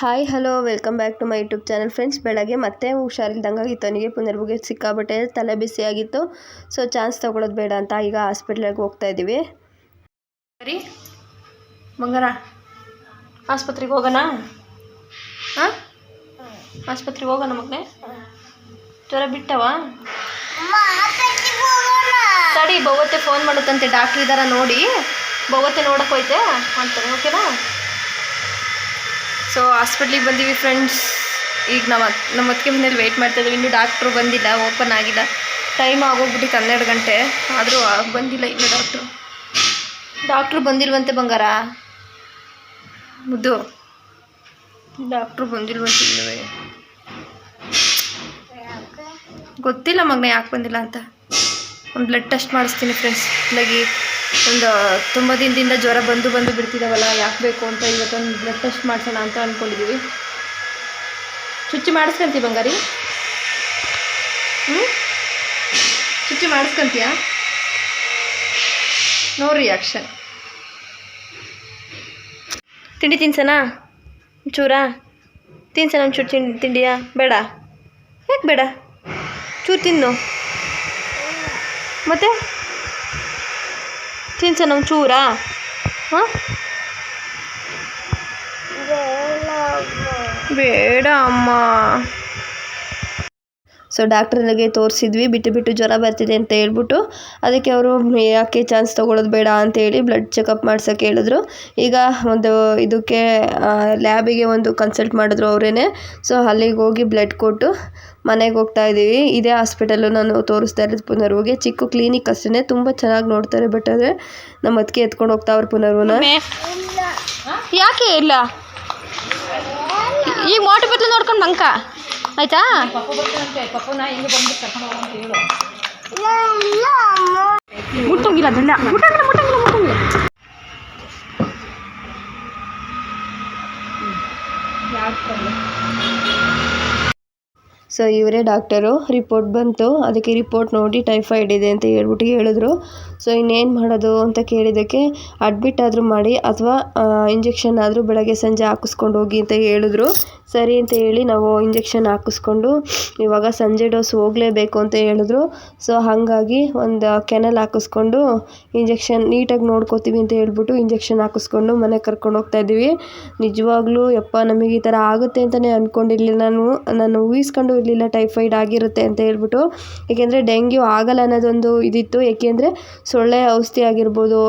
Hi hello welcome back to my YouTube channel friends. ಬೆಳಗ್ಗೆ ಮತ್ತೆ ಹುಷಾರಿಲ್ದಂಗೆ ಅವನಿಗೆ ಪುನರ್ವಿಗೆ ಸಿಕ್ಕಾಬಟ್ಟೆ ತಲೆ ಬಿಸಿ ಆಗಿತ್ತು. ಸೊ ಚಾನ್ಸ್ ತೊಗೊಳೋದು ಬೇಡ ಅಂತ ಈಗ ಹಾಸ್ಪಿಟ್ಲಿಗೆ ಹೋಗ್ತಾ ಇದ್ದೀವಿ. ಸರಿ ಬಂಗಾರ, ಆಸ್ಪತ್ರೆಗೆ ಹೋಗೋಣ? ಹಾಂ, ಆಸ್ಪತ್ರೆಗೆ ಹೋಗೋಣ ಮಗನೇ? ಜ್ವರ ಬಿಟ್ಟವ? ಸರಿ, ಬವತ್ತೆ ಫೋನ್ ಮಾಡುತ್ತಂತೆ, ಡಾಕ್ಟ್ರ್ ಇದ್ದಾರ ನೋಡಿ, ಬವತ್ತೆ ನೋಡಕ್ಕೆ ಹೋಯ್ತೆ ಅಂತಾರೆ. ಓಕೆನಾ? ಸೊ ಹಾಸ್ಪಿಟ್ಲಿಗೆ ಬಂದೀವಿ ಫ್ರೆಂಡ್ಸ್. ಈಗ ನಮ್ಮ ಅತ್ತಿಗೆ ಮನೇಲಿ ವೆಯ್ಟ್ ಮಾಡ್ತಾಯಿದ್ದೀವಿ. ಇನ್ನೂ ಡಾಕ್ಟ್ರು ಬಂದಿಲ್ಲ, ಓಪನ್ ಆಗಿಲ್ಲ. ಟೈಮ್ ಆಗೋಗ್ಬಿಟ್ಟಿತ್ತು 12 ಗಂಟೆ, ಆದರೂ ಬಂದಿಲ್ಲ ಇನ್ನು ಡಾಕ್ಟ್ರು ಬಂದಿಲ್ವಂತೆ ಬಂಗಾರ. ಮುದ್ದು, ಡಾಕ್ಟ್ರು ಬಂದಿಲ್ವಂತೆ ಇನ್ನೂ. ಗೊತ್ತಿಲ್ಲ ಮಗನೇ ಯಾಕೆ ಬಂದಿಲ್ಲ ಅಂತ. ಒಂದು ಬ್ಲಡ್ ಟೆಸ್ಟ್ ಮಾಡಿಸ್ತೀನಿ ಫ್ರೆಂಡ್ಸ್. ಇಲ್ಲಾಗಿ ಒಂದು ತುಂಬ ದಿನದಿಂದ ಜ್ವರ ಬಂದು ಬಿಡ್ತಿದ್ದಾವಲ್ಲ, ಯಾಕೆ ಬೇಕು ಅಂತ ಇವತ್ತೊಂದು ಬ್ಲಡ್ ಟೆಸ್ಟ್ ಮಾಡಿಸೋಣ ಅಂತ ಅಂದ್ಕೊಂಡಿದ್ದೀವಿ. ಚುಚ್ಚಿ ಮಾಡಿಸ್ಕೊಂತೀವಿ ಬಂಗಾರಿ? ಚುಚ್ಚಿ ಮಾಡಿಸ್ಕೊಂತೀಯ? No reaction. ತಿಂಡಿ ತಿನ್ಸನಾ? ಚೂರ ತಿನ್ಸನ? ಒಂದು ಚೂರು ತಿಂಡಿಯಾ? ಬೇಡ? ಯಾಕೆ ಬೇಡ? ಚೂರು ತಿನ್ನು ಮತ್ತೆ ತಿನ್ಸನ ಒಂದು ಚೂರಾ? ಹಾಂ, ಬೇಡ ಅಮ್ಮ. ಸೊ ಡಾಕ್ಟ್ರಿಗೆ ತೋರಿಸಿದ್ವಿ, ಬಿಟ್ಟು ಜ್ವರ ಬರ್ತಿದೆ ಅಂತ ಹೇಳ್ಬಿಟ್ಟು. ಅದಕ್ಕೆ ಅವರು ಯಾಕೆ ಚಾನ್ಸ್ ತೊಗೊಳೋದು ಬೇಡ ಅಂತೇಳಿ ಬ್ಲಡ್ ಚೆಕಪ್ ಮಾಡ್ಸೋಕ್ಕೆ ಹೇಳಿದ್ರು. ಈಗ ಒಂದು ಇದಕ್ಕೆ ಲ್ಯಾಬಿಗೆ ಒಂದು ಕನ್ಸಲ್ಟ್ ಮಾಡಿದ್ರು ಅವರೇ. ಸೊ ಅಲ್ಲಿಗೆ ಹೋಗಿ ಬ್ಲಡ್ ಕೊಟ್ಟು ಮನೆಗೆ ಹೋಗ್ತಾ ಇದ್ದೀವಿ. ಇದೇ ಹಾಸ್ಪಿಟಲ್ಲು ನಾನು ತೋರಿಸ್ತಾ ಇರೋದು ಪುನರ್ವಿಗೆ. ಚಿಕ್ಕ ಕ್ಲಿನಿಕ್ ಅಷ್ಟೇ, ತುಂಬ ಚೆನ್ನಾಗಿ ನೋಡ್ತಾರೆ. ಬಟ್ ಆದರೆ ನಮ್ಮ ಅದಕ್ಕೆ ಎತ್ಕೊಂಡು ಹೋಗ್ತಾ ಅವ್ರು ಪುನರ್ವನ. ಯಾಕೆ ಇಲ್ಲ? ಈಗ ಮೋಟು ಬತ್ತಲು ನೋಡ್ಕೊಂಡು ಮಂಕ ಆಯ್ತಾ? ಮುಟ್ಟಂಗಿಲ್ಲ ಅದೆಲ್ಲ, ಮುಟ್ಟಂಗಿಲ್ಲ. ಸೊ ಇವರೇ ಡಾಕ್ಟರು. ರಿಪೋರ್ಟ್ ಬಂತು, ಅದಕ್ಕೆ ರಿಪೋರ್ಟ್ ನೋಡಿ ಟೈಫಾಯ್ಡ್ ಇದೆ ಅಂತ ಹೇಳ್ಬಿಟ್ಟು ಹೇಳಿದ್ರು. ಸೊ ಇನ್ನೇನು ಮಾಡೋದು ಅಂತ ಕೇಳಿದ್ದಕ್ಕೆ ಅಡ್ಮಿಟ್ ಆದರೂ ಮಾಡಿ ಅಥವಾ ಇಂಜೆಕ್ಷನ್ ಆದರೂ ಬೆಳಗ್ಗೆ ಸಂಜೆ ಹಾಕಿಸ್ಕೊಂಡು ಹೋಗಿ ಅಂತ ಹೇಳಿದ್ರು. ಸರಿ ಅಂತ ಹೇಳಿ ನಾವು ಇಂಜೆಕ್ಷನ್ ಹಾಕಿಸ್ಕೊಂಡು ಇವಾಗ ಸಂಜೆ ಡೋಸ್ ಹೋಗಲೇಬೇಕು ಅಂತ ಹೇಳಿದ್ರು. ಸೊ ಹಾಗಾಗಿ ಒಂದು ಕೆನಲ್ ಹಾಕಿಸ್ಕೊಂಡು ಇಂಜೆಕ್ಷನ್ ನೀಟಾಗಿ ನೋಡ್ಕೋತೀವಿ ಅಂತ ಹೇಳ್ಬಿಟ್ಟು ಇಂಜೆಕ್ಷನ್ ಹಾಕಿಸ್ಕೊಂಡು ಮನೆಗೆ ಕರ್ಕೊಂಡು ಹೋಗ್ತಾ ಇದ್ದೀವಿ. ನಿಜವಾಗ್ಲೂ ಯಪ್ಪ, ನಮಗೆ ಈ ಥರ ಆಗುತ್ತೆ ಅಂತಲೇ ಅಂದ್ಕೊಂಡಿರಲಿಲ್ಲ. ನಾನು ಊಹಿಸ್ಕೊಂಡು ಇರಲಿಲ್ಲ ಟೈಫಾಯ್ಡ್ ಆಗಿರುತ್ತೆ ಅಂತ ಹೇಳ್ಬಿಟ್ಟು. ಏಕೆಂದರೆ ಡೆಂಗ್ಯೂ ಆಗಲ್ಲ ಅನ್ನೋದೊಂದು ಇದಿತ್ತು. ಏಕೆಂದರೆ ಸೊಳ್ಳೆ ಔಷಧಿ ಆಗಿರ್ಬೋದು,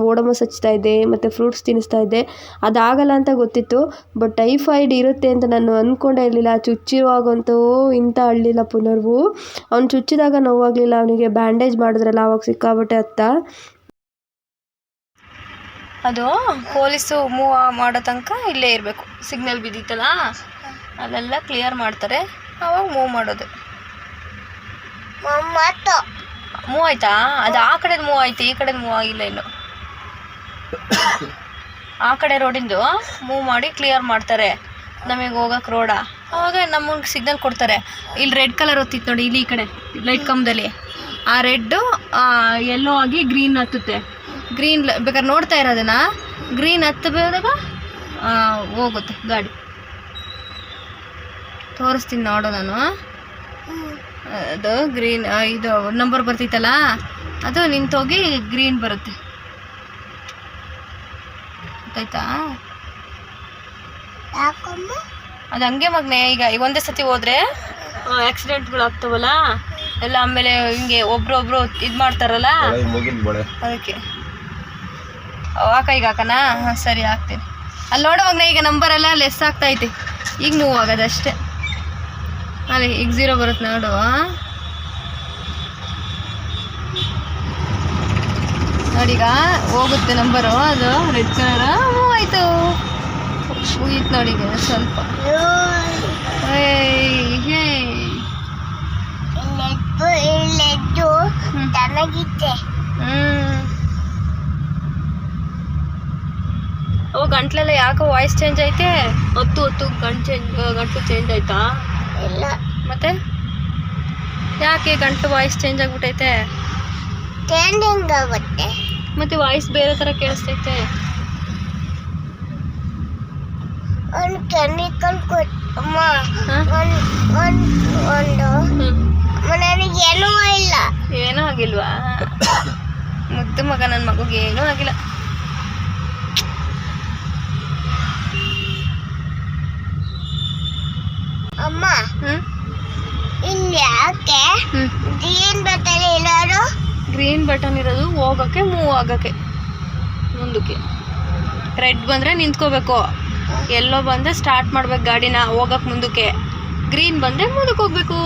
ಓಡೋಮಸ್ ಹಚ್ತಾ ಇದ್ದೆ ಮತ್ತು ಫ್ರೂಟ್ಸ್ ತಿನ್ನಿಸ್ತಾ ಇದ್ದೆ, ಅದಾಗಲ್ಲ ಅಂತ ಗೊತ್ತಿತ್ತು. ಬಟ್ ಟೈಫಾಯ್ಡ್ ಇರುತ್ತೆ ಅಂತ ನಾನು ಅಂದ್ಕೊಂಡೇ ಇರಲಿಲ್ಲ. ಚುಚ್ಚಿರುವಾಗಂತೂ ಇಂಥ ಅಳ್ಳಿಲ್ಲ ಪುನರ್ವು. ಅವ್ನು ಚುಚ್ಚಿದಾಗ ನೋವಾಗಲಿಲ್ಲ, ಅವನಿಗೆ ಬ್ಯಾಂಡೇಜ್ ಮಾಡಿದ್ರಲ್ಲ ಆವಾಗ ಸಿಕ್ಕಾಬಟ್ಟೆ ಅತ್ತ. ಅದು ಪೊಲೀಸು ಮೂವ್ ಮಾಡೋ ತನಕ ಇಲ್ಲೇ ಇರಬೇಕು. ಸಿಗ್ನಲ್ ಬಿದ್ದಿತ್ತಲ್ಲ ಅಲ್ಲೆಲ್ಲ ಕ್ಲಿಯರ್ ಮಾಡ್ತಾರೆ, ಆವಾಗ ಮೂವ್ ಮಾಡೋದು. ಮೂವ್ ಆಯ್ತಾ? ಅದು ಆ ಕಡೆದು ಮೂವ್ ಆಯ್ತು, ಈ ಕಡೆದು ಮೂವ್ ಆಗಿಲ್ಲ ಇನ್ನು. ಆ ಕಡೆ ರೋಡಿಂದು ಮೂವ್ ಮಾಡಿ ಕ್ಲಿಯರ್ ಮಾಡ್ತಾರೆ ನಮಗೆ ಹೋಗಕ್ಕೆ ರೋಡ. ಆವಾಗ ನಮಗೆ ಸಿಗ್ನಲ್ ಕೊಡ್ತಾರೆ. ಇಲ್ಲಿ ರೆಡ್ ಕಲರ್ ಹೊತ್ತಿತ್ತು ನೋಡಿ, ಇಲ್ಲಿ ಈ ಕಡೆ ಲೈಟ್ ಕಂಬದಲ್ಲಿ ಆ ರೆಡ್ಡು ಯೆಲ್ಲೋ ಆಗಿ ಗ್ರೀನ್ ಹತ್ತುತ್ತೆ. ಗ್ರೀನ್ ಬೇಕಾದ್ರೆ ನೋಡ್ತಾ ಇರೋದನ್ನ, ಗ್ರೀನ್ ಹತ್ತಬೇಕಾಗ ಹೋಗುತ್ತೆ ಗಾಡಿ. ತೋರಿಸ್ತೀನಿ ನೋಡು ನಾನು. ಅದು ಗ್ರೀನ್ ಇದು ನಂಬರ್ ಬರ್ತಿತ್ತಲ್ಲ, ಅದು ನಿಂತೋಗಿ ಗ್ರೀನ್ ಬರುತ್ತೆ. ಗೊತ್ತಾಯ್ತಾ? ಅದು ಹಂಗೆ ಮಗನೆ. ಈಗ ಒಂದೇ ಸತಿ ಹೋದ್ರೆ ಆಕ್ಸಿಡೆಂಟ್ಗಳು ಆಗ್ತಾವಲ್ಲ ಎಲ್ಲ, ಆಮೇಲೆ ಹಿಂಗೆ ಒಬ್ರೊಬ್ರು ಇದು ಮಾಡ್ತಾರಲ್ಲ, ಅದಕ್ಕೆ ಕೈಗೆ ಹಾಕನಾ? ಹಾಂ ಸರಿ, ಹಾಕ್ತೀನಿ. ಅಲ್ಲಿ ನೋಡೋ ಮಗನೆ, ಈಗ ನಂಬರೆಲ್ಲ ಲೆಸ್ ಆಗ್ತೈತೆ, ಈಗ ಮೂವ್ ಆಗೋದಷ್ಟೇ. ಅಲ್ಲಿ ಈಗ 0 ಬರುತ್ತೆ ನೋಡು. ನೋಡೀಗ ಹೋಗುತ್ತೆ ನಂಬರು, ಅದು ರೆಡ್ ಕಲರ್ ಮೂವ್ ಆಯಿತು. ಮುಗೀತು ನೋಡಿ ಈಗ ಸ್ವಲ್ಪ. ಓ, ಗಂಟ್ಲೆಲ್ಲ ಯಾಕೋ ವಾಯ್ಸ್ ಚೇಂಜ್ ಐತೆ? ಹೊತ್ತು ಗಂಟ್ಲು ಚೇಂಜ್ ಆಯ್ತಾ? ಇಲ್ಲ. ಮತ್ತೆ ಯಾಕೆ ಗಂಟ್ಲು ವಾಯ್ಸ್ ಚೇಂಜ್ ಆಗ್ಬಿಟ್ಟೈತೆ? ಮತ್ತೆ ವಾಯ್ಸ್ ಬೇರೆ ಥರ ಕೇಳಿಸ್ತೈತೆ. ಒಂದು ಕೆಮಿಕಲ್ ಅಮ್ಮ ಒಂದು ನನಗೆ ಏನೂ ಇಲ್ಲ. ಏನೂ ಆಗಿಲ್ವಾ? ಮುದ್ದು ಮಗ, ನನ್ನ ಮಗುಗೆ ಏನೂ ಆಗಿಲ್ಲ. ಅಮ್ಮ ಇಲ್ಲಿ ಯಾಕೆ ಗ್ರೀನ್ ಬಟನ್ ಇರೋದು? ಗ್ರೀನ್ ಬಟನ್ ಇರೋದು ಹೋಗೋಕ್ಕೆ, ಮೂವ್ ಆಗೋಕ್ಕೆ, ಮುಂದಕ್ಕೆ. ರೆಡ್ ಬಂದರೆ ನಿಂತ್ಕೋಬೇಕು, ಎಲ್ಲೋ ಬಂದರೆ ಸ್ಟಾರ್ಟ್ ಮಾಡ್ಬೇಕು ಗಾಡಿನ ಹೋಗಕ್ಕೆ ಮುಂದಕ್ಕೆ, ಗ್ರೀನ್ ಬಂದರೆ ಮುಂದಕ್ಕೆ ಹೋಗ್ಬೇಕು.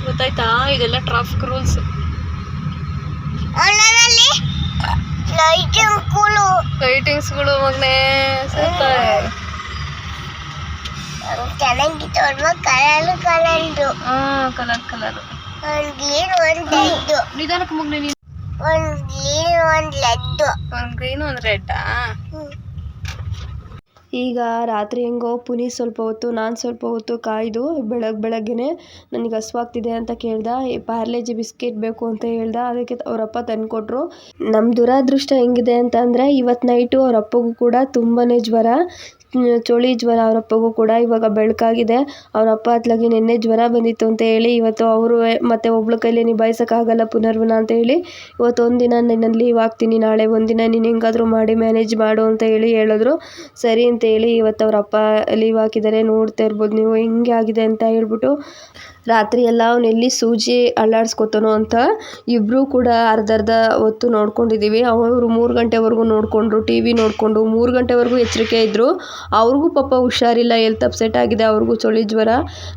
ಗೊತ್ತಾಯ್ತಾ? ಇದೆಲ್ಲ ಟ್ರಾಫಿಕ್ ರೂಲ್ಸ್. ಲೈಟಿಂಗ್ಸ್ಗಳು ಮಗನೇ ಸೂಪರ್. ಚೆನ್ನಾಗಿತ್ತು ಅಲ್ವಾ? ಕಲರ್ ಕಲರ್ ಒಂದು ಗ್ರೀನ್ ಒಂದು ರೆಡ್. ನಿಧಾನಕ್ಕೆ ಮಗನೇ ನೀನು. ಒಂದು ಗ್ರೀನ್ ಒಂದು ರೆಡ್. ಒಂದು ಗ್ರೀನ್ ಒಂದು ರೆಡ್ಡಾ? ಈಗ ರಾತ್ರಿ ಹೆಂಗೋ ಪುನೀ ಸ್ವಲ್ಪ ಹೊತ್ತು, ನಾನು ಸ್ವಲ್ಪ ಹೊತ್ತು ಕಾಯ್ದು ಬೆಳಗ್ಗೆನೆ ನನಗೆ ಹಸ್ವಾಗ್ತಿದೆ ಅಂತ ಕೇಳ್ದ. ಪಾರ್ಲೇಜಿ ಬಿಸ್ಕೆಟ್ ಬೇಕು ಅಂತ ಹೇಳ್ದ. ಅದಕ್ಕೆ ಅವರಪ್ಪ ತಂದುಕೊಟ್ರು. ನಮ್ಮ ದುರಾದೃಷ್ಟ ಹೆಂಗಿದೆ ಅಂತ ಅಂದರೆ ಇವತ್ತು ನೈಟು ಅವರಪ್ಪಗೂ ಕೂಡ ತುಂಬಾ ಜ್ವರ, ಚಳಿ ಜ್ವರ. ಅವರಪ್ಪಗೂ ಕೂಡ ಇವಾಗ ಬೆಳಕಾಗಿದೆ. ಅವರಪ್ಪ ಅತ್ಲಾಗಿ ನಿನ್ನೆ ಜ್ವರ ಬಂದಿತ್ತು ಅಂತ ಹೇಳಿ ಇವತ್ತು ಅವರು ಮತ್ತೆ ಒಬ್ಳ ಕೈಲಿ ನಿಭಾಯಿಸೋಕ್ಕಾಗಲ್ಲ ಪುನರ್ವನ ಅಂತ ಹೇಳಿ ಇವತ್ತು ಒಂದಿನ ನಾನು ಲೀವ್ ಹಾಕ್ತೀನಿ, ನಾಳೆ ಒಂದಿನ ನೀನು ಹೆಂಗಾದರೂ ಮಾಡಿ ಮ್ಯಾನೇಜ್ ಮಾಡು ಅಂತ ಹೇಳಿದ್ರು. ಸರಿ ಅಂತ ಹೇಳಿ ಇವತ್ತು ಅವರಪ್ಪ ಲೀವ್ ಹಾಕಿದ್ದಾರೆ. ನೋಡ್ತಾ ಇರ್ಬೋದು ನೀವು ಹೆಂಗೆ ಆಗಿದೆ ಅಂತ ಹೇಳ್ಬಿಟ್ಟು. ರಾತ್ರಿ ಎಲ್ಲ ಅವನು ಎಲ್ಲಿ ಸೂಜಿ ಅಳ್ಳಾಡ್ಸ್ಕೊತಾನೋ ಅಂತ ಇಬ್ಬರೂ ಕೂಡ ಅರ್ಧ ಹೊತ್ತು ನೋಡ್ಕೊಂಡಿದ್ದೀವಿ. ಅವರು 3 ಗಂಟೆವರೆಗೂ ನೋಡಿಕೊಂಡ್ರು, ಟಿ ವಿ ನೋಡಿಕೊಂಡು 3 ಗಂಟೆವರೆಗೂ ಎಚ್ಚರಿಕೆ ಇದ್ದರು. ಅವ್ರಿಗೂ ಪಾಪ ಹುಷಾರಿಲ್ಲ, ಹೆಲ್ತ್ ಅಪ್ಸೆಟ್ ಆಗಿದೆ, ಅವ್ರಿಗೂ ಚಳಿ ಜ್ವರ.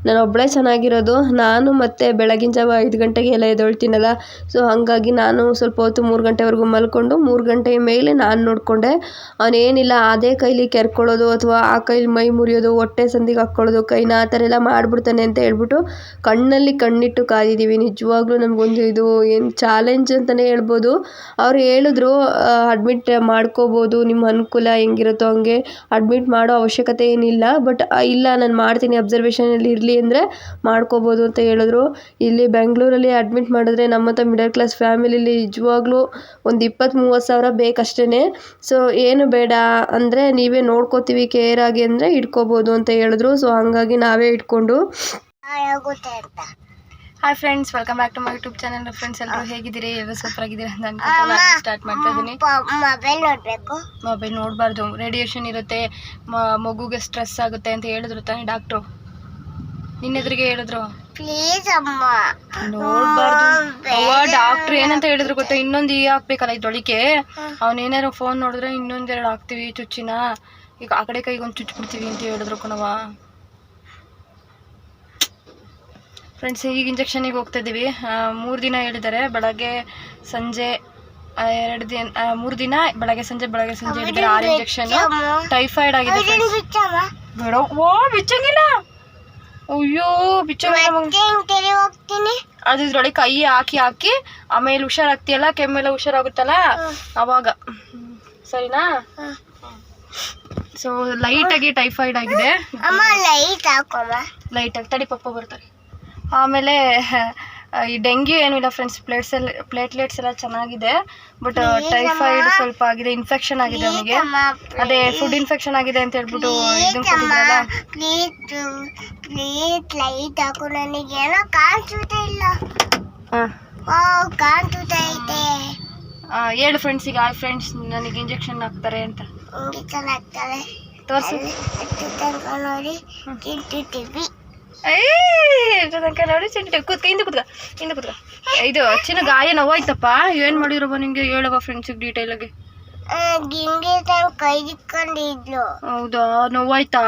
ನಾನು ಒಬ್ಬಳೇ ಚೆನ್ನಾಗಿರೋದು. ನಾನು ಮತ್ತೆ ಬೆಳಗಿನ ಜಾವ 5 ಗಂಟೆಗೆ ಎಲ್ಲ ಎದ್ದೇಳ್ತೀನಲ್ಲ, ಸೊ ಹಾಗಾಗಿ ನಾನು ಸ್ವಲ್ಪ ಹೊತ್ತು 3 ಗಂಟೆವರೆಗೂ ಮಲ್ಕೊಂಡು 3 ಗಂಟೆ ಮೇಲೆ ನಾನು ನೋಡಿಕೊಂಡೆ. ಅವನೇನಿಲ್ಲ ಅದೇ ಕೈಲಿ ಕೆರ್ಕೊಳ್ಳೋದು ಅಥವಾ ಆ ಕೈಲಿ ಮೈ ಮುರಿಯೋದು, ಹೊಟ್ಟೆ ಸಂದಿಗೆ ಹಾಕ್ಕೊಳ್ಳೋದು ಕೈನ, ಆ ಥರ ಎಲ್ಲ ಮಾಡಿಬಿಡ್ತಾನೆ ಅಂತ ಹೇಳ್ಬಿಟ್ಟು ಕಣ್ಣಲ್ಲಿ ಕಣ್ಣಿಟ್ಟು ಕಾದಿದ್ದೀವಿ. ನಿಜವಾಗ್ಲೂ ನಮಗೊಂದು ಇದು ಏನು ಚಾಲೆಂಜ್ ಅಂತಲೇ ಹೇಳ್ಬೋದು. ಅವ್ರು ಹೇಳಿದ್ರು ಅಡ್ಮಿಟ್ ಮಾಡ್ಕೋಬೋದು, ನಿಮ್ಮ ಅನುಕೂಲ ಹೆಂಗಿರುತ್ತೋ ಹಂಗೆ ಅಡ್ಮಿಟ್ ಮಾಡೋ ಅವಶ್ಯಕತೆ ಏನಿಲ್ಲ, ಬಟ್ ಇಲ್ಲ ನಾನು ಮಾಡ್ತೀನಿ ಅಬ್ಸರ್ವೇಷನಲ್ಲಿ ಇರಲಿ ಅಂದರೆ ಮಾಡ್ಕೋಬೋದು ಅಂತ ಹೇಳಿದ್ರು. ಇಲ್ಲಿ ಬೆಂಗಳೂರಲ್ಲಿ ಅಡ್ಮಿಟ್ ಮಾಡಿದ್ರೆ ನಮ್ಮಂಥ ಮಿಡಲ್ ಕ್ಲಾಸ್ ಫ್ಯಾಮಿಲಿಲಿ ನಿಜವಾಗ್ಲೂ ಒಂದು 20-30 ಸಾವಿರ ಬೇಕಷ್ಟೇ. ಸೊ ಏನು ಬೇಡ ಅಂದರೆ ನೀವೇ ನೋಡ್ಕೋತೀವಿ ಕೇರ್ ಆಗಿ ಅಂದರೆ ಇಟ್ಕೋಬೋದು ಅಂತ ಹೇಳಿದ್ರು. ಸೊ ಹಾಗಾಗಿ ನಾವೇ ಇಟ್ಕೊಂಡು ಆಗುತ್ತೆ ಅಂತ. Hi friends, welcome back to my YouTube channel. Friends ಎಲ್ಲರೂ ಹೇಗಿದ್ದೀರಿ? ಎಲ್ಲ ಸೂಪರ್ ಆಗಿದ್ದೀರಾ ಅಂತ ಅನ್ಕೊಂಡು ಸ್ಟಾರ್ಟ್ ಮಾಡ್ತಾ ಇದ್ದೀನಿ. ಮೊಬೈಲ್ ನೋಡಬೇಕು. ಮೊಬೈಲ್ ನೋಡಬಾರ್ದು, ರೇಡಿಯೇಷನ್ ಇರುತ್ತೆ, ಮಗುಗೆ ಸ್ಟ್ರೆಸ್ ಆಗುತ್ತೆ ಅಂತ ಹೇಳಿದ್ರು ತಾನೇ ಡಾಕ್ಟ್ರು. ನಿನ್ನೆದ್ರಿಗೆ ಹೇಳಿದ್ರು ಪ್ಲೀಸ್ ಅಮ್ಮ ನೋಡಬಾರ್ದು. ಡಾಕ್ಟ್ರು ಏನಂತ ಹೇಳಿದ್ರು ಗೊತ್ತಾ? ಇನ್ನೊಂದು ಹಾಕ್ಬೇಕಲ್ಲ ಇದೊಳಗೆ, ಅವನೇನಾರು ಫೋನ್ ನೋಡಿದ್ರೆ ಇನ್ನೊಂದೆರಡು ಹಾಕ್ತೀವಿ ಚುಚ್ಚಿನ, ಈಗ ಆ ಕಡೆ ಕೈಗೆ ಒಂದು ಚುಚ್ಚಿಬಿಡ್ತೀವಿ ಅಂತ ಹೇಳಿದ್ರು ಕಣವ. ಫ್ರೆಂಡ್ಸ್ ಈಗ ಇಂಜೆಕ್ಷನಿಗೆ ಹೋಗ್ತಾ ಇದ್ದೀವಿ. 3 ದಿನ ಹೇಳಿದ್ದಾರೆ, ಬೆಳಗ್ಗೆ ಸಂಜೆ 2 ದಿನ, 3 ದಿನ ಬೆಳಗ್ಗೆ ಸಂಜೆ ಹೇಳಿದ್ದಾರೆ. 6 ಇಂಜೆಕ್ಷನ್. ಟೈಫಾಯ್ಡ್ ಆಗಿದೆ ಬೇಡ. ಓ ಬಿಚ್ಚಂಗಿಲ್ಲ, ಅಯ್ಯೋ ಬಿಚ್ಚಂಗಿಲ್ಲ. ಅದು ಇದ್ರೊಳಗೆ ಕೈ ಹಾಕಿ ಆಮೇಲೆ ಹುಷಾರಾಗ್ತೀಯಲ್ಲ, ಕೆಮ್ಮೆಲ್ಲ ಹುಷಾರಾಗುತ್ತಲ್ಲ ಅವಾಗ, ಸರಿನಾ? ಸೊ ಲೈಟಾಗಿ ಟೈಫಾಯ್ಡ್ ಆಗಿದೆ. ಲೈಟಾಗಿ ತಡಿ ಪಪ್ಪ ಬರ್ತಾರೆ. ಆಮೇಲೆ ಈ ಡೆಂಗ್ಯೂ ಏನೂ ಇಲ್ಲ ಫ್ರೆಂಡ್ಸ್, ಪ್ಲೇಟ್ಲೆಟ್ಸ್ ಎಲ್ಲ ಚೆನ್ನಾಗಿದೆ, ಬಟ್ ಟೈಫಾಯ್ಡ್ ಸ್ವಲ್ಪ ಆಗಿದೆ, ಇನ್ಫೆಕ್ಷನ್ ಆಗಿದೆ ಅವನಿಗೆ. ಅದೇ ಫುಡ್ ಇನ್ಫೆಕ್ಷನ್ ಆಗಿದೆ ಅಂತ ಹೇಳ್ಬಿಟ್ಟು ಇದನ್ನ ಕೊಟ್ಟಿದ್ರಲ್ಲ. ಹೇಳು ಫ್ರೆಂಡ್ಸ್ ಈಗ. ಫ್ರೆಂಡ್ಸ್ ನನಗೆ ಇಂಜೆಕ್ಷನ್ ಹಾಕ್ತಾರೆ ಅಂತ ತೋರಿಸಿ. ನೋಡಿ ಇದು ಚಿನ್ನ ಗಾಯ ನೋವಾಯ್ತಪ್ಪ, ಏನ್ ಮಾಡಿರವ ನಿಂಗೆ? ಹೇಳವ ಫ್ರೆಂಡ್ಸಿಗೆ ಡೀಟೇಲ್ ಆಗಿ. ಹೌದಾ, ನೋವಾಯ್ತಾ?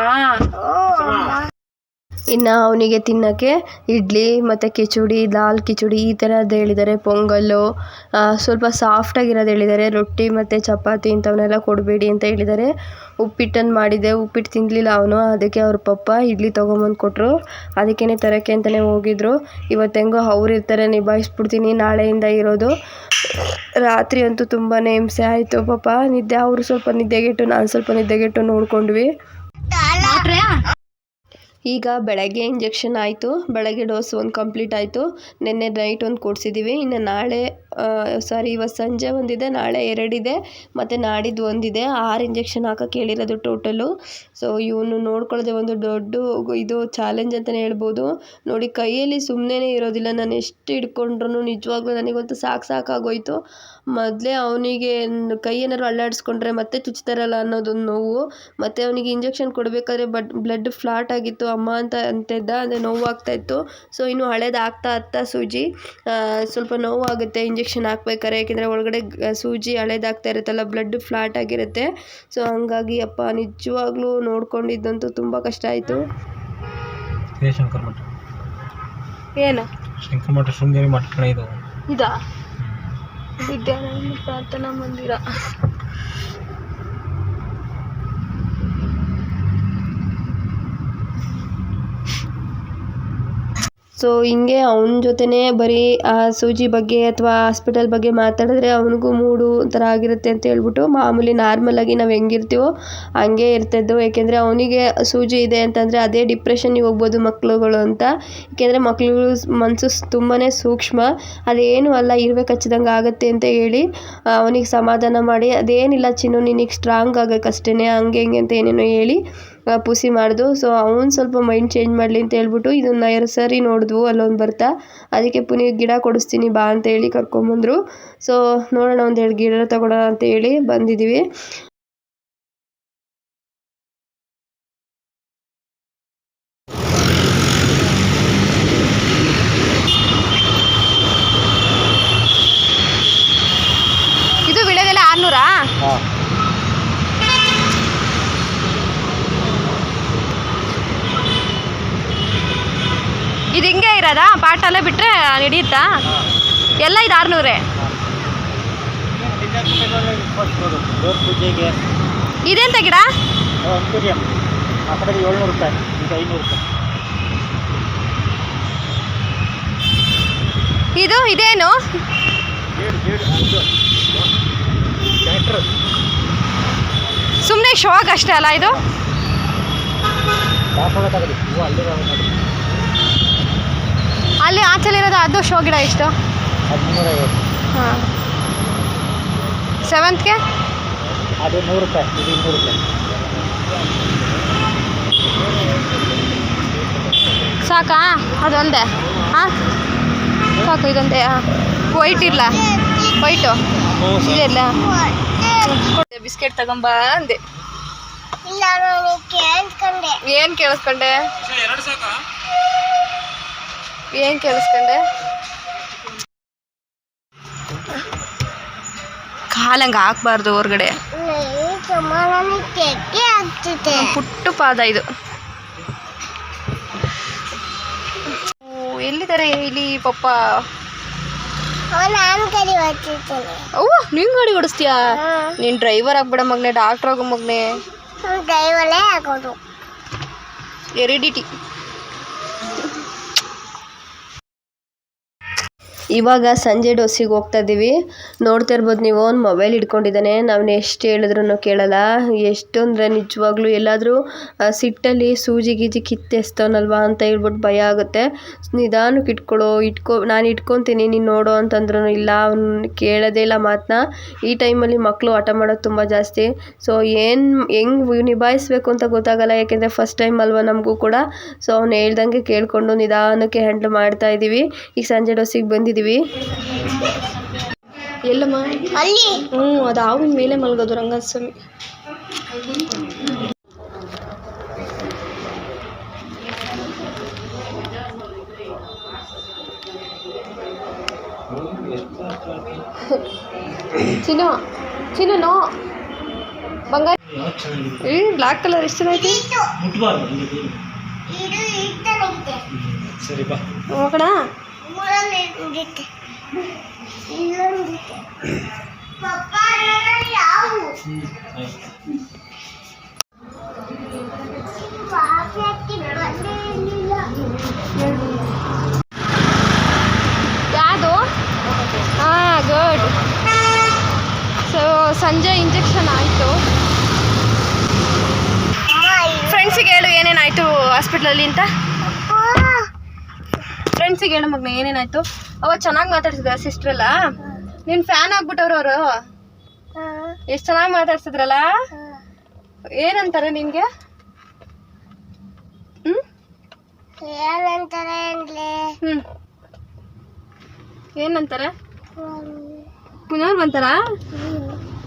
ಇನ್ನು ಅವನಿಗೆ ತಿನ್ನೋಕ್ಕೆ ಇಡ್ಲಿ ಮತ್ತು ಕಿಚಡಿ, ದಾಲ್ ಕಿಚಡಿ ಈ ಥರದ್ದು ಹೇಳಿದ್ದಾರೆ. ಪೊಂಗಲ್ಲು ಸ್ವಲ್ಪ ಸಾಫ್ಟಾಗಿರೋದು ಹೇಳಿದ್ದಾರೆ. ರೊಟ್ಟಿ ಮತ್ತು ಚಪಾತಿ ಇಂಥವನ್ನೆಲ್ಲ ಕೊಡಬೇಡಿ ಅಂತ ಹೇಳಿದ್ದಾರೆ. ಉಪ್ಪಿಟ್ಟನ್ನು ಮಾಡಿದ್ದೆ, ಉಪ್ಪಿಟ್ಟು ತಿನ್ನಲಿಲ್ಲ ಅವನು. ಅದಕ್ಕೆ ಅವ್ರ ಪಪ್ಪ ಇಡ್ಲಿ ತೊಗೊಂಬಂದು ಕೊಟ್ಟರು. ಅದಕ್ಕೇ ತರೋಕ್ಕೆ ಅಂತಲೇ ಹೋಗಿದ್ರು. ಇವತ್ತು ಹೆಂಗೋ ಅವ್ರು ಇರ್ತಾರೆ, ನಿಭಾಯಿಸ್ಬಿಡ್ತೀನಿ, ನಾಳೆಯಿಂದ ಇರೋದು. ರಾತ್ರಿ ಅಂತೂ ತುಂಬಾ ಹಿಂಸೆ ಆಯಿತು ಪಾಪ. ನಿದ್ದೆ, ಅವರು ಸ್ವಲ್ಪ ನಿದ್ದೆಗೆಟ್ಟು ನಾನು ಸ್ವಲ್ಪ ನಿದ್ದೆಗೆಟ್ಟು ನೋಡ್ಕೊಂಡ್ವಿ. ಈಗ ಬೆಳಗ್ಗೆ ಇಂಜೆಕ್ಷನ್ ಆಯಿತು, ಬೆಳಗ್ಗೆ ಡೋಸ್ 1 ಕಂಪ್ಲೀಟ್ ಆಯಿತು. ನಿನ್ನೆ ನೈಟ್ 1 ಕೊಡಿಸಿದ್ದೀವಿ. ಇನ್ನು ನಾಳೆ ಇವತ್ತು ಸಂಜೆ ಒಂದಿದೆ, ನಾಳೆ 2 ಇದೆ, ಮತ್ತು ನಾಡಿದ್ದು 1 ಇದೆ. 6 ಇಂಜೆಕ್ಷನ್ ಹಾಕೋಕ್ಕೆ ಹೇಳಿರೋದು ಟೋಟಲು. ಸೊ ಇವನು ನೋಡ್ಕೊಳ್ಳೋದೇ ಒಂದು ದೊಡ್ಡ ಇದು ಚಾಲೆಂಜ್ ಅಂತಲೇ ಹೇಳ್ಬೋದು. ನೋಡಿ ಕೈಯಲ್ಲಿ ಸುಮ್ಮನೆ ಇರೋದಿಲ್ಲ, ನಾನು ಎಷ್ಟು ಹಿಡ್ಕೊಂಡ್ರು ನಿಜವಾಗ್ಲೂ ನನಗಂತೂ ಸಾಕಾಗೋಯ್ತು. ಮೊದಲೇ ಅವನಿಗೆ ಕೈ ಏನಾದ್ರು ಅಲ್ಲಾಡಿಸ್ಕೊಂಡ್ರೆ ಮತ್ತೆ ಚುಚ್ತಾರಲ್ಲ ಅನ್ನೋದೊಂದು ನೋವು, ಮತ್ತು ಅವನಿಗೆ ಇಂಜೆಕ್ಷನ್ ಕೊಡಬೇಕಾದ್ರೆ ಬ್ಲಡ್ ಫ್ಲಾಟ್ ಆಗಿತ್ತು ಅಮ್ಮ ಅಂತಿದ್ದ, ಅಂದರೆ ನೋವಾಗ್ತಾಯಿತ್ತು. ಸೊ ಇನ್ನು ಹಳೇದು ಆಗ್ತಾ ಸೂಜಿ ಸ್ವಲ್ಪ ನೋವಾಗುತ್ತೆ ಇಂಜೆಕ್ಷನ್ ಹಾಕ್ಬೇಕಾರೆ, ಯಾಕೆಂದರೆ ಒಳಗಡೆ ಸೂಜಿ ಹಳೇದಾಗ್ತಾ ಇರುತ್ತಲ್ಲ, ಬ್ಲಡ್ ಫ್ಲಾಟ್ ಆಗಿರುತ್ತೆ. ಸೊ ಹಂಗಾಗಿ ಅಪ್ಪ ನಿಜವಾಗ್ಲೂ ನೋಡ್ಕೊಂಡಿದ್ದಂತೂ ತುಂಬ ಕಷ್ಟ ಆಯಿತು. ಏನು ಶಂಕರ ಮಠ ಶೃಂಗೇರಿ ಮಠ ಕಡೆ ಇದು ಇದಾ ವಿದ್ಯಾನಂದ ಪ್ರಾರ್ಥನಾ ಮಂದಿರ. ಸೊ ಹಿಂಗೆ ಅವನ ಜೊತೆನೇ ಬರೀ ಆ ಸೂಜಿ ಬಗ್ಗೆ ಅಥವಾ ಹಾಸ್ಪಿಟಲ್ ಬಗ್ಗೆ ಮಾತಾಡಿದ್ರೆ ಅವನಿಗೂ ಮೂಡು ಒಂಥರ ಆಗಿರುತ್ತೆ ಅಂತ ಹೇಳ್ಬಿಟ್ಟು ಮಾಮೂಲಿ ನಾರ್ಮಲಾಗಿ ನಾವು ಹೆಂಗಿರ್ತೀವೋ ಹಂಗೆ ಇರ್ತಿದ್ದು. ಏಕೆಂದರೆ ಅವನಿಗೆ ಸೂಜಿ ಇದೆ ಅಂತಂದರೆ ಅದೇ ಡಿಪ್ರೆಷನ್ನಿಗೆ ಹೋಗ್ಬೋದು ಮಕ್ಕಳುಗಳು ಅಂತ. ಏಕೆಂದರೆ ಮಕ್ಕಳು ಮನಸ್ಸು ತುಂಬಾ ಸೂಕ್ಷ್ಮ, ಅದೇನು ಅಲ್ಲ ಇರುವೆ ಕಚ್ಚಿದಂಗೆ ಆಗುತ್ತೆ ಅಂತ ಹೇಳಿ ಅವನಿಗೆ ಸಮಾಧಾನ ಮಾಡಿ, ಅದೇನಿಲ್ಲ ಚಿನ್ನು ನಿನಗೆ ಸ್ಟ್ರಾಂಗ್ ಆಗೋಕ್ಕಷ್ಟೇ ಹಂಗೆ ಹಿಂಗೆ ಅಂತ ಏನೇನೋ ಹೇಳಿ ಪುಸಿ ಮಾಡಿದು. ಸೊ ಅವ್ನು ಸ್ವಲ್ಪ ಮೈಂಡ್ ಚೇಂಜ್ ಮಾಡಲಿ ಅಂತ ಹೇಳ್ಬಿಟ್ಟು ಇದನ್ನು ನರ್ಸರಿ ನೋಡಿದ್ವು, ಅಲ್ಲೊಂದು ಬರ್ತಾ, ಅದಕ್ಕೆ ಪುನಿ ಗಿಡ ಕೊಡಿಸ್ತೀನಿ ಬಾ ಅಂತ ಹೇಳಿ ಕರ್ಕೊಂಬಂದರು. ಸೊ ನೋಡೋಣ 1-2 ಗಿಡ ತಗೊಳ್ಳೋಣ ಅಂತ ಹೇಳಿ ಬಂದಿದ್ದೀವಿ. ಇದು ವಿಳೆದೆಲೆ 600. ಇದು ಹಿಂಗೆ ಇರೋದಾ? ಪಾಟಲ್ಲೇ ಬಿಟ್ಟರೆ ನಡೆಯುತ್ತಾ? ಎಲ್ಲ ಇದು 600. ಇದೆಂತ ಗಿಡ? ಆ ಕಡೆ 700 ರೂಪಾಯಿ, ಈಗ 500 ರೂಪಾಯಿ. ಇದೇನು? ಸುಮ್ಮನೆ ಶೋಕ್ ಅಷ್ಟೇ ಅಲ್ಲ ಇದು? ಅಲ್ಲಿ ಆಚೆಲಿರೋದು ಅದು ಶೋ ಗಿಡ ಎಷ್ಟು? 1350. ಹಾಂ. ಸೆವೆಂತ್ಗೆ ಅದು 100 ರೂಪಾಯಿ, ಇದು 200 ರೂಪಾಯಿ. ಸಾಕಾ? ಅದೊಂದೇ? ಹಾಂ ಸಾಕು, ಇದೊಂದೇ. ಹಾಂ ವೈಟ್ ಇರಲ್ಲ, ವೈಟು ಇದೆಲ್ಲ. ಬಿಸ್ಕೆಟ್ ತಗೊಂಬ ಅಂದೆ. ಇಲ್ಲ ನಾನು ಕೇಳ್ಕೊಂಡೆ. ಏನು ಕೇಳಿಸ್ಕೊಂಡೆ? ಏನು ಕೇಳಿಸ್ಕೊಂಡೆ? ಕಾಲಂಗೆ ಹಾಕ್ಬಾರ್ದು ಹೊರಗಡೆ, ಕೆಕ್ಕೆ ಆಗ್ತಿದೆ. ಪುಟ್ಟು ಪಾದ ಇದು. ಎಲ್ಲಿದ್ದಾರೆ ಇಲ್ಲಿ ಪಪ್ಪ? ನಾನು ಗಾಡಿ ಓಡಿಸ್ತೀನಿ. ಅವ್ವ ನೀನು ಗಾಡಿ ಓಡಿಸ್ತೀಯಾ? ನೀನು ಡ್ರೈವರ್ ಆಗ್ಬೇಡ ಮಗನೆ, ಡಾಕ್ಟ್ರ್ ಆಗೋ ಮಗನೆ. ಡ್ರೈವರೇ ಆಗೋದು. ಎರಿಡಿಟಿ. ಇವಾಗ ಸಂಜೆ ಡೋಸಿಗೆ ಹೋಗ್ತಾ ಇದ್ದೀವಿ. ನೋಡ್ತಾ ಇರ್ಬೋದು ನೀವು, ಒಂದು ಮೊಬೈಲ್ ಹಿಡ್ಕೊಂಡಿದ್ದಾನೆ. ನಾವು ಎಷ್ಟು ಹೇಳಿದ್ರು ಕೇಳಲ್ಲ. ಎಷ್ಟು ಅಂದರೆ ನಿಜವಾಗ್ಲೂ ಎಲ್ಲಾದರೂ ಸಿಟ್ಟಲ್ಲಿ ಸೂಜಿ ಗೀಜಿ ಕಿತ್ತೆಸ್ತವನಲ್ವಾ ಅಂತ ಹೇಳ್ಬಿಟ್ಟು ಭಯ ಆಗುತ್ತೆ. ನಿಧಾನಕ್ಕೆ ನಾನು ಇಟ್ಕೊತೀನಿ ನೀನು ನೋಡೋ ಅಂತಂದ್ರೂ ಇಲ್ಲ, ಅವ್ನು ಕೇಳೋದೇ ಇಲ್ಲ ಮಾತನ್ನ. ಈ ಟೈಮಲ್ಲಿ ಮಕ್ಕಳು ಹಠ ಮಾಡೋದು ತುಂಬ ಜಾಸ್ತಿ. ಸೊ ಹೆಂಗೆ ನಿಭಾಯಿಸ್ಬೇಕು ಅಂತ ಗೊತ್ತಾಗಲ್ಲ, ಯಾಕೆಂದರೆ ಫಸ್ಟ್ ಟೈಮ್ ಅಲ್ವಾ ನಮಗೂ ಕೂಡ. ಸೊ ಅವ್ನು ಹೇಳ್ದಂಗೆ ಕೇಳಿಕೊಂಡು ನಿಧಾನಕ್ಕೆ ಹ್ಯಾಂಡ್ಲ್ ಮಾಡ್ತಾ ಇದ್ದೀವಿ. ಈಗ ಸಂಜೆ ಡೋಸಿಗೆ ಬಂದಿದ್ದೀವಿ. ಎಲ್ಲಮ್ಮ? ಅಲ್ಲಿ ಅದು ಆವಿನ ಮೇಲೆ ಮಲ್ಗೋದು ರಂಗನಾಥ ಸ್ವಾಮಿ. ಚಿನ್ನು ನೋ ಬಂಗಾರ. ಬ್ಲ್ಯಾಕ್ ಕಲರ್ ಎಷ್ಟು ಚೆನ್ನಾಗಿದೆ. ಸರಿ ಬಾ ನೋಡೋಣ. ಯಾವುದು? ಹಾಂ ಗುಡ್. ಸೊ ಸಂಜೆ ಇಂಜೆಕ್ಷನ್ ಆಯಿತು. ಫ್ರೆಂಡ್ಸಿಗೆ ಹೇಳು ಏನೇನಾಯಿತು ಹಾಸ್ಪಿಟ್ಲಲ್ಲಿ ಅಂತ. ಫ್ರೆಂಡ್ಸಿಗೆ ಹೇಳು ಮಗನ ಏನೇನಾಯಿತು. ಅವ ಚೆನ್ನಾಗಿ ಮಾತಾಡ್ತಿದ್ದ ಸಿಸ್ಟ್ರೆಲ್ಲ. ನಿನ್ ಫ್ಯಾನ್ ಆಗ್ಬಿಟ್ಟವ್ರು ಅವರು. ಎಷ್ಟು ಚೆನ್ನಾಗಿ ಮಾತಾಡ್ಸಿದ್ರಲ್ಲ. ಏನಂತಾರೆ ನಿನ್ಗೆ? ಏನಂತಾರೆ ಏನಂತಾರೆ? ಪುನರ್ ಬಂತಾರ.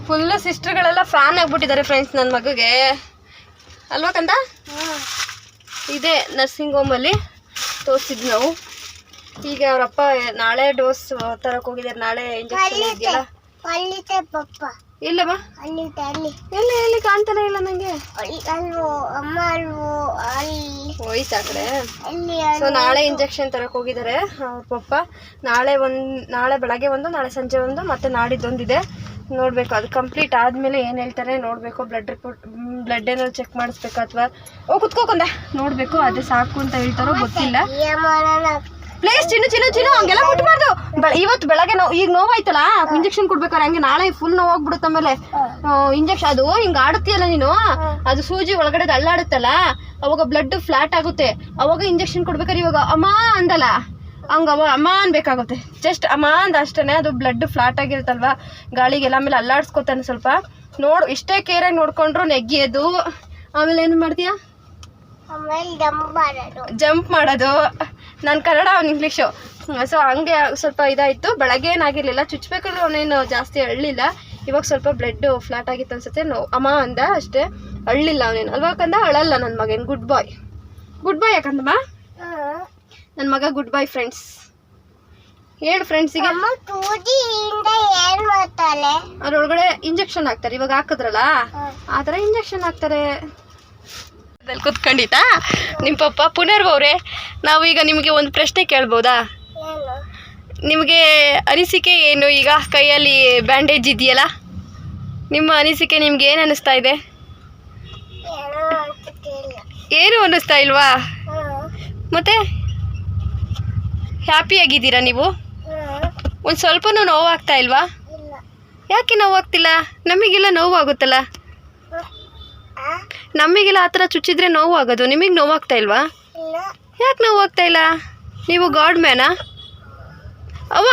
ಫುಲ್ ಸಿಸ್ಟರ್ಗಳೆಲ್ಲ ಫ್ಯಾನ್ ಆಗ್ಬಿಟ್ಟಿದ್ದಾರೆ ಫ್ರೆಂಡ್ಸ್ ನನ್ನ ಮಗುಗೆ ಅಲ್ವಾ ಕಂದ? ಇದೇ ನರ್ಸಿಂಗ್ ಹೋಮಲ್ಲಿ ತೋರಿಸಿದ್ವಿ ನಾವು. ಈಗ ಅವರಪ್ಪ ನಾಳೆ ಡೋಸ್ ತರಕ್ಕೆ ಹೋಗಿದ್ದಾರೆ. ನಾಳೆ ಇಂಜೆಕ್ಷನ್ ಇದೆಯಲ್ಲ. ಇಲ್ಲಮ್ಮ ಎಲ್ಲಿ ಕಾಣ್ತಾನೆ ಇಲ್ಲ ನಂಗೆ. ಹೋಯ್ತಾ ಕಡೆ. ಸೊ ನಾಳೆ ಇಂಜೆಕ್ಷನ್ ತರಕ್ಕೆ ಹೋಗಿದ್ದಾರೆ ಅವ್ರ ಪಪ್ಪ. ನಾಳೆ ಬೆಳಗ್ಗೆ ಒಂದು, ನಾಳೆ ಸಂಜೆ ಒಂದು, ಮತ್ತೆ ನಾಡಿದ್ದೊಂದಿದೆ. ನೋಡಬೇಕು ಅದು ಕಂಪ್ಲೀಟ್ ಆದಮೇಲೆ ಏನು ಹೇಳ್ತಾರೆ ನೋಡಬೇಕು. ಬ್ಲಡ್ ಏನಾದ್ರು ಚೆಕ್ ಮಾಡಿಸ್ಬೇಕು ಅಥವಾ ಕುತ್ಕೋಕೊಂಡೆ ನೋಡಬೇಕು. ಅದೇ ಸಾಕು ಅಂತ ಹೇಳ್ತಾರೋ ಗೊತ್ತಿಲ್ಲ. ಪ್ಲೇಸ್ ಚಿನ್ನು ಹಂಗೆಲ್ಲ ಮುಟ್ಬಾರ್ದು. ಇವತ್ತು ಬೆಳಗ್ಗೆ ಈಗ ನೋವಾಯ್ತಲ್ಲ, ಇಂಜೆಕ್ಷನ್ ಕೊಡ್ಬೇಕಾರೆ ಹಂಗೆ ನಾಳೆ ಫುಲ್ ನೋವಾಗ್ಬಿಡುತ್ತೆ. ಆಮೇಲೆ ಇಂಜೆಕ್ಷನ್ ಅದು ಹಿಂಗೆ ಆಡುತ್ತೀಯಲ್ಲ ನೀನು, ಅದು ಸೂಜಿ ಒಳಗಡೆ ಅಳ್ಳಾಡುತ್ತಲ್ಲ, ಅವಾಗ ಬ್ಲಡ್ ಫ್ಲಾಟ್ ಆಗುತ್ತೆ. ಅವಾಗ ಇಂಜೆಕ್ಷನ್ ಕೊಡ್ಬೇಕಾದ್ರೆ ಇವಾಗ ಅಮ್ಮ ಅಂದಲ್ಲ, ಹಂಗೆ ಅಮ್ಮ ಅನ್ಬೇಕಾಗುತ್ತೆ. ಜಸ್ಟ್ ಅಮ್ಮ ಅಂದ ಅಷ್ಟೇ. ಅದು ಬ್ಲಡ್ ಫ್ಲಾಟ್ ಆಗಿರುತ್ತಲ್ವ ಗಾಳಿಗೆಲ್ಲ. ಆಮೇಲೆ ಅಲ್ಲಾಡ್ಸ್ಕೊತಾನೆ ಸ್ವಲ್ಪ. ನೋಡು ಇಷ್ಟೇ ಕೇರಾಗಿ ನೋಡ್ಕೊಂಡ್ರು ನೆಗ್ಗಿಯೋದು. ಆಮೇಲೆ ಏನು ಮಾಡ್ತೀಯಾ? ಜಂಪ್ ಮಾಡೋದು. ನಾನು ಕನ್ನಡ, ಅವ್ನು ಇಂಗ್ಲೀಷು. ಸೊ ಹಂಗೆ ಸ್ವಲ್ಪ ಇದಾಯಿತು. ಬೆಳಗ್ಗೆ ಏನಾಗಿರಲಿಲ್ಲ, ಚುಚ್ಚಬೇಕಾದ್ರೆ ಅವನೇನು ಜಾಸ್ತಿ ಅಳ್ಳಿಲ್ಲ. ಇವಾಗ ಸ್ವಲ್ಪ ಬ್ಲಡ್ ಫ್ಲಾಟ್ ಆಗಿತ್ತು ಅನ್ಸುತ್ತೆ. ಅಮ್ಮ ಅಂದ ಅಷ್ಟೇ, ಅಳ್ಳಿಲ್ಲ ಅವನೇನು. ಅಲ್ವಾ ಕಂದ? ಅಳಲ್ಲ ನನ್ನ ಮಗೇನು. ಗುಡ್ ಬಾಯ್ ಯಾಕಂದಮ್ಮ ನನ್ನ ಮಗ ಗುಡ್ ಬಾಯ್. ಫ್ರೆಂಡ್ಸ್ ಹೇಳು ಫ್ರೆಂಡ್ಸಿಗೆ. ಅದ್ರೊಳಗಡೆ ಇಂಜೆಕ್ಷನ್ ಹಾಕ್ತಾರೆ. ಇವಾಗ ಹಾಕಿದ್ರಲ್ಲ ಆ ಥರ ಇಂಜೆಕ್ಷನ್ ಹಾಕ್ತಾರೆ. ಕುತ್ಕೊಂಡಿತಾ ನಿಮ್ಮ ಪಪ್ಪ? ಪುನರ್ವವ್ರೆ, ನಾವು ಈಗ ನಿಮಗೆ ಒಂದು ಪ್ರಶ್ನೆ ಕೇಳ್ಬೋದಾ? ನಿಮಗೆ ಅನಿಸಿಕೆ ಏನು? ಈಗ ಕೈಯಲ್ಲಿ ಬ್ಯಾಂಡೇಜ್ ಇದೆಯಲ್ಲ, ನಿಮ್ಮ ಅನಿಸಿಕೆ ನಿಮ್ಗೆ ಏನು ಅನ್ನಿಸ್ತಾ ಇದೆ? ಏನು ಅನ್ನಿಸ್ತಾ ಇಲ್ವಾ? ಮತ್ತೆ ಹ್ಯಾಪಿಯಾಗಿದ್ದೀರಾ ನೀವು? ಒಂದು ಸ್ವಲ್ಪನೂ ನೋವಾಗ್ತಾ ಇಲ್ವಾ? ಯಾಕೆ ನೋವಾಗ್ತಿಲ್ಲ? ನಮಗೆಲ್ಲ ನೋವಾಗುತ್ತಲ್ಲ. ನಮಗೆಲ್ಲ ಆ ಥರ ಚುಚ್ಚಿದ್ರೆ ನೋವು ಆಗೋದು. ನಿಮಗೆ ನೋವಾಗ್ತಾ ಇಲ್ವಾ? ಯಾಕೆ ನೋವಾಗ್ತಾ ಇಲ್ಲ? ನೀವು ಗಾಡ್ ಮ್ಯಾನಾ? ಅವ್ವ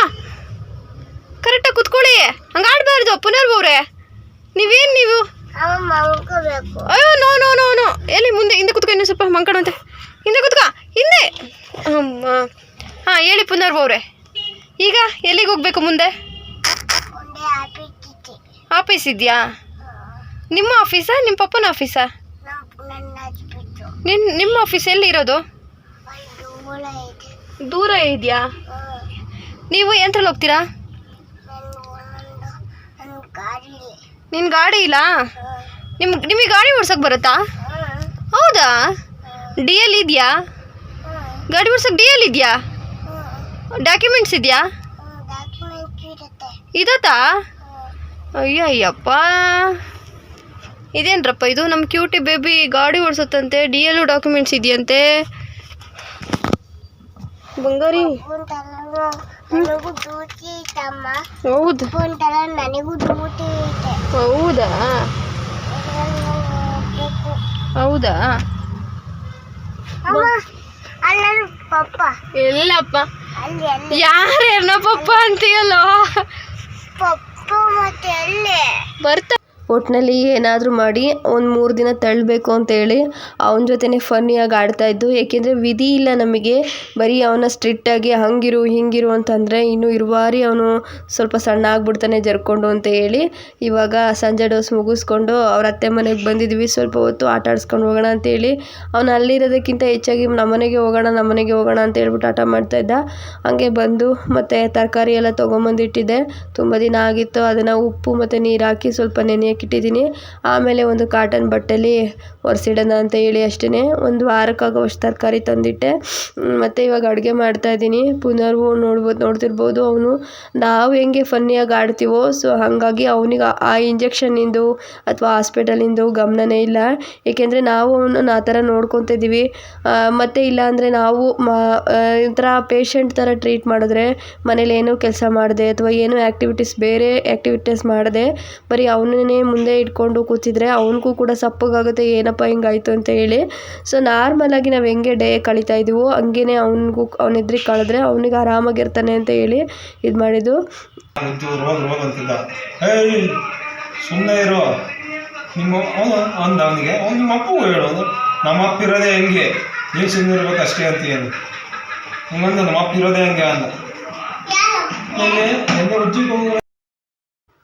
ಕರೆಕ್ಟಾಗಿ ಕುತ್ಕೊಳ್ಳಿ, ಹಂಗೆ ಆಡಬಾರ್ದು. ಪುನರ್ವವ್ರೆ ನೀವೇನು ನೀವು? ಅಯ್ಯೋ ನೋ. ಎಲ್ಲಿ ಮುಂದೆ ಹಿಂದೆ ಕುತ್ಕೊ. ಇನ್ನೂ ಸ್ವಲ್ಪ ಮಂಕಣಂತೆ. ಹಿಂದೆ ಕುತ್ಕೊ, ಹಿಂದೆ. ಹಾಂ ಹೇಳಿ ಪುನರ್ವವ್ರೆ, ಈಗ ಎಲ್ಲಿಗೆ ಹೋಗ್ಬೇಕು ಮುಂದೆ? ಆಫೀಸ್ ಇದೆಯಾ? ನಿಮ್ಮ ಆಫೀಸಾ ನಿಮ್ಮ ಪಪ್ಪನ ಆಫೀಸಾ? ನಿಮ್ಮ ಆಫೀಸ್ ಎಲ್ಲಿ ಇರೋದು? ದೂರ ಇದೆಯಾ? ನೀವು ಎಂತ್ರಲ್ಲಿ ಹೋಗ್ತೀರಾ? ನಿನ್ನ ಗಾಡಿ ಇಲ್ಲ? ನಿಮಗೆ ಗಾಡಿ ಓಡ್ಸೋಕೆ ಬರುತ್ತಾ? ಹೌದಾ? ಡಿ ಎಲ್ ಇದೆಯಾ? ಗಾಡಿ ಓಡ್ಸೋಕೆ ಡಿ ಎಲ್ ಇದೆಯಾ? ಡಾಕ್ಯುಮೆಂಟ್ಸ್ ಇದೆಯಾ? ಇದತ್ತಾ? ಅಯ್ಯಪ್ಪ, ಇದೇನ್ರಪ್ಪ ಇದು? ನಮ್ಮ ಕ್ಯೂಟಿ ಬೇಬಿ ಗಾಡಿ ಓಡಿಸುತ್ತಂತೆ, ಡಿ ಎಲ್ ಡಾಕ್ಯುಮೆಂಟ್ಸ್ ಇದೆಯಂತೆ. ಬಂಗಾರಿ ಹೌದು. ಹೌದಾ? ಎಲ್ಲಪ್ಪ? ಯಾರೇನೋ ಪಪ್ಪ ಅಂತೀಯಲ್ಲ. ಬರ್ತಾ ಒಟ್ಟಿನಲ್ಲಿ ಏನಾದರೂ ಮಾಡಿ ಒಂದು 3 ದಿನ ತಳ್ಳಬೇಕು ಅಂತೇಳಿ ಅವನ ಜೊತೆನೇ ಫನ್ನಿಯಾಗಿ ಆಡ್ತಾಯಿದ್ದು. ಏಕೆಂದರೆ ವಿಧಿ ಇಲ್ಲ ನಮಗೆ. ಬರೀ ಅವನ ಸ್ಟ್ರಿಕ್ಟಾಗಿ ಹಂಗಿರು ಹಿಂಗಿರು ಅಂತಂದರೆ ಇನ್ನೂ ಇರುವಾರಿ ಅವನು ಸ್ವಲ್ಪ ಸಣ್ಣ ಆಗ್ಬಿಡ್ತಾನೆ ಜರ್ಕೊಂಡು ಅಂತ ಹೇಳಿ ಇವಾಗ ಸಂಜೆ ಡೋಸ್ ಮುಗಿಸ್ಕೊಂಡು ಅವ್ರ ಅತ್ತೆ ಮನೆಗೆ ಬಂದಿದ್ವಿ. ಸ್ವಲ್ಪ ಹೊತ್ತು ಆಟ ಆಡಿಸ್ಕೊಂಡು ಹೋಗೋಣ ಅಂತೇಳಿ. ಅವನು ಅಲ್ಲಿರೋದಕ್ಕಿಂತ ಹೆಚ್ಚಾಗಿ ನಮ್ಮನೆಗೆ ಹೋಗೋಣ ಅಂತ ಹೇಳ್ಬಿಟ್ಟು ಆಟ ಮಾಡ್ತಾಯಿದ್ದ. ಹಂಗೆ ಬಂದು ಮತ್ತು ತರಕಾರಿ ಎಲ್ಲ ತೊಗೊಂಬಂದಿಟ್ಟಿದ್ದೆ. ತುಂಬ ದಿನ ಆಗಿತ್ತು. ಅದನ್ನು ಉಪ್ಪು ಮತ್ತು ನೀರು ಹಾಕಿ ಸ್ವಲ್ಪ ನೆನೆಯಕ್ಕಿಟ್ಟಿದ್ದೀನಿ. ಆಮೇಲೆ ಒಂದು ಕಾಟನ್ ಬಟ್ಟೆಲಿ ಒರೆಸಿಡೋಣ ಅಂತ ಹೇಳಿ ಅಷ್ಟೇ. ಒಂದು ವಾರಕ್ಕಾಗೋವಷ್ಟು ತರಕಾರಿ ತಂದಿಟ್ಟೆ. ಮತ್ತು ಇವಾಗ ಅಡುಗೆ ಮಾಡ್ತಾಯಿದ್ದೀನಿ. ಪುನರ್ವು ನೋಡ್ತಿರ್ಬೋದು. ಅವನು ನಾವು ಹೆಂಗೆ ಫನ್ನಿಯಾಗಿ ಆಡ್ತೀವೋ ಸೊ ಹಾಗಾಗಿ ಅವನಿಗೆ ಆ ಇಂಜೆಕ್ಷನ್ನಿಂದು ಅಥವಾ ಹಾಸ್ಪಿಟಲಿಂದು ಗಮನನೇ ಇಲ್ಲ. ಏಕೆಂದರೆ ನಾವು ಅವನನ್ನು ಆ ಥರ ನೋಡ್ಕೊತಿದ್ದೀವಿ. ಮತ್ತು ಇಲ್ಲಾಂದರೆ ನಾವು ಒಂಥರ ಪೇಷಂಟ್ ಥರ ಟ್ರೀಟ್ ಮಾಡಿದ್ರೆ ಮನೇಲಿ ಏನೂ ಕೆಲಸ ಮಾಡದೆ ಅಥವಾ ಏನೂ ಬೇರೆ ಆ್ಯಕ್ಟಿವಿಟೀಸ್ ಮಾಡದೆ ಬರೀ ಅವನನ್ನೇ ಮುಂದೆ ಇಟ್ಕೊಂಡು ಕೂತಿದ್ರೆ ಅವನಿಗೂ ಕೂಡ ಸಪ್ಪಗಾಗುತ್ತೆ, ಏನಪ್ಪ ಹಿಂಗಾಯ್ತು ಅಂತ ಹೇಳಿ. ಸೊ ನಾರ್ಮಲಾಗಿ ನಾವು ಹೆಂಗೆ ಡೇ ಕಳೀತಾ ಇದ್ದೀವೋ ಹಂಗೇ ಅವನ ಎದುರಿಗೆ ಕಳೆದ್ರೆ ಅವನಿಗೆ ಆರಾಮಾಗಿರ್ತಾನೆ ಅಂತ ಹೇಳಿ ಇದು ಮಾಡಿದ್ದು. ಸುಮ್ಮನೆ ಇರೋ ನಿಮ್ಮ ಅವನಿಗೆ ನಿಮ್ಮ ಅಪ್ಪಗೂ ಹೇಳೋದು, ನಮ್ಮ ಅಪ್ಪ ಇರೋದೇ ಹೆಂಗೆ, ನೀನು ಸುಮ್ಮನೆ ಇರ್ಬೇಕು ಅಷ್ಟೇ ಅಂತ ಏನು ಹಂಗಂದ, ನಮ್ಮ ಅಪ್ಪ ಇರೋದೇ ಹೆಂಗೆ ಅಂದ.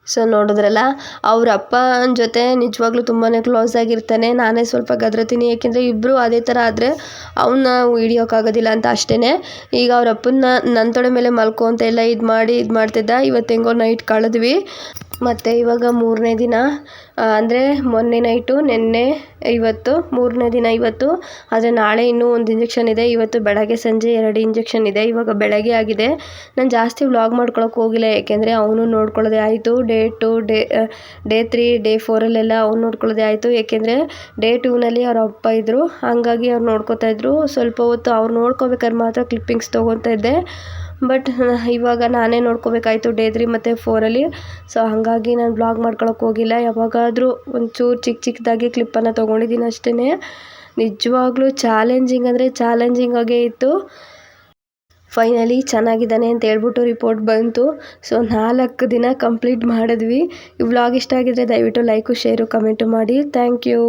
ಸೊ ನೋಡಿದ್ರಲ್ಲ, ಅವ್ರ ಅಪ್ಪನ ಜೊತೆ ನಿಜವಾಗ್ಲೂ ತುಂಬಾ ಕ್ಲೋಸ್ ಆಗಿರ್ತಾನೆ. ನಾನೇ ಸ್ವಲ್ಪ ಗದ್ರತೀನಿ, ಏಕೆಂದರೆ ಇಬ್ಬರು ಅದೇ ಥರ ಆದರೆ ಅವನ್ನ ಹಿಡಿಯೋಕ್ಕಾಗೋದಿಲ್ಲ ಅಂತ ಅಷ್ಟೇ. ಈಗ ಅವ್ರ ಅಪ್ಪನ್ನ ನನ್ನ ತೊಡೆ ಮೇಲೆ ಮಲ್ಕೊ ಅಂತ ಎಲ್ಲ ಇದು ಮಾಡ್ತಿದ್ದ. ಇವತ್ತು ಹೆಂಗೋ ನೈಟ್ ಕಳೆದ್ವಿ. ಮತ್ತು ಇವಾಗ 3ನೇ ದಿನ, ಅಂದರೆ ಮೊನ್ನೆ ನೈಟು, ನಿನ್ನೆ, ಇವತ್ತು 3ನೇ ದಿನ ಇವತ್ತು. ಆದರೆ ನಾಳೆ ಇನ್ನೂ ಒಂದು ಇಂಜೆಕ್ಷನ್ ಇದೆ. ಇವತ್ತು ಬೆಳಗ್ಗೆ ಸಂಜೆ 2 ಇಂಜೆಕ್ಷನ್ ಇದೆ. ಇವಾಗ ಬೆಳಗ್ಗೆ ಆಗಿದೆ. ನಾನು ಜಾಸ್ತಿ ವ್ಲಾಗ್ ಮಾಡ್ಕೊಳಕ್ಕೆ ಹೋಗಿಲ್ಲ, ಏಕೆಂದರೆ ಅವನು ನೋಡ್ಕೊಳ್ಳೋದೇ ಆಯಿತು. ಡೇ 2, ಡೇ 3, ಡೇ 4ಅಲ್ಲೆಲ್ಲ ಅವ್ನು ನೋಡ್ಕೊಳ್ಳೋದೇ ಆಯಿತು. ಏಕೆಂದರೆ ಡೇ 2ನಲ್ಲಿ ಅವ್ರ ಅಪ್ಪ ಇದ್ದರು, ಹಾಗಾಗಿ ಅವ್ರು ನೋಡ್ಕೋತಾ ಇದ್ರು. ಸ್ವಲ್ಪ ಹೊತ್ತು ಅವ್ರು ನೋಡ್ಕೋಬೇಕಾದ್ರೆ ಮಾತ್ರ ಕ್ಲಿಪ್ಪಿಂಗ್ಸ್ ತೊಗೊತಾ ಇದ್ದೆ. ಬಟ್ ಇವಾಗ ನಾನೇ ನೋಡ್ಕೋಬೇಕಾಯ್ತು ಡೇ 3 ಮತ್ತು 4ಅಲ್ಲಿ. ಸೊ ಹಾಗಾಗಿ ನಾನು ಬ್ಲಾಗ್ ಮಾಡ್ಕೊಳಕ್ಕೆ ಹೋಗಿಲ್ಲ. ಯಾವಾಗಾದರೂ ಒಂಚೂರು ಚಿಕ್ಕದಾಗಿ ಕ್ಲಿಪ್ಪನ್ನು ತೊಗೊಂಡಿದ್ದೀನಿ ಅಷ್ಟೇ. ನಿಜವಾಗ್ಲೂ ಚಾಲೆಂಜಿಂಗ್ ಅಂದರೆ ಚಾಲೆಂಜಿಂಗಾಗೇ ಇತ್ತು. ಫೈನಲಿ ಚೆನ್ನಾಗಿದ್ದಾನೆ ಅಂತ ಹೇಳ್ಬಿಟ್ಟು ರಿಪೋರ್ಟ್ ಬಂತು. ಸೊ 4 ದಿನ ಕಂಪ್ಲೀಟ್ ಮಾಡಿದ್ವಿ. ಈ ವ್ಲಾಗ್ ಇಷ್ಟ ಆಗಿದ್ರೆ ದಯವಿಟ್ಟು ಲೈಕು, ಶೇರು, ಕಮೆಂಟು ಮಾಡಿ. Thank you.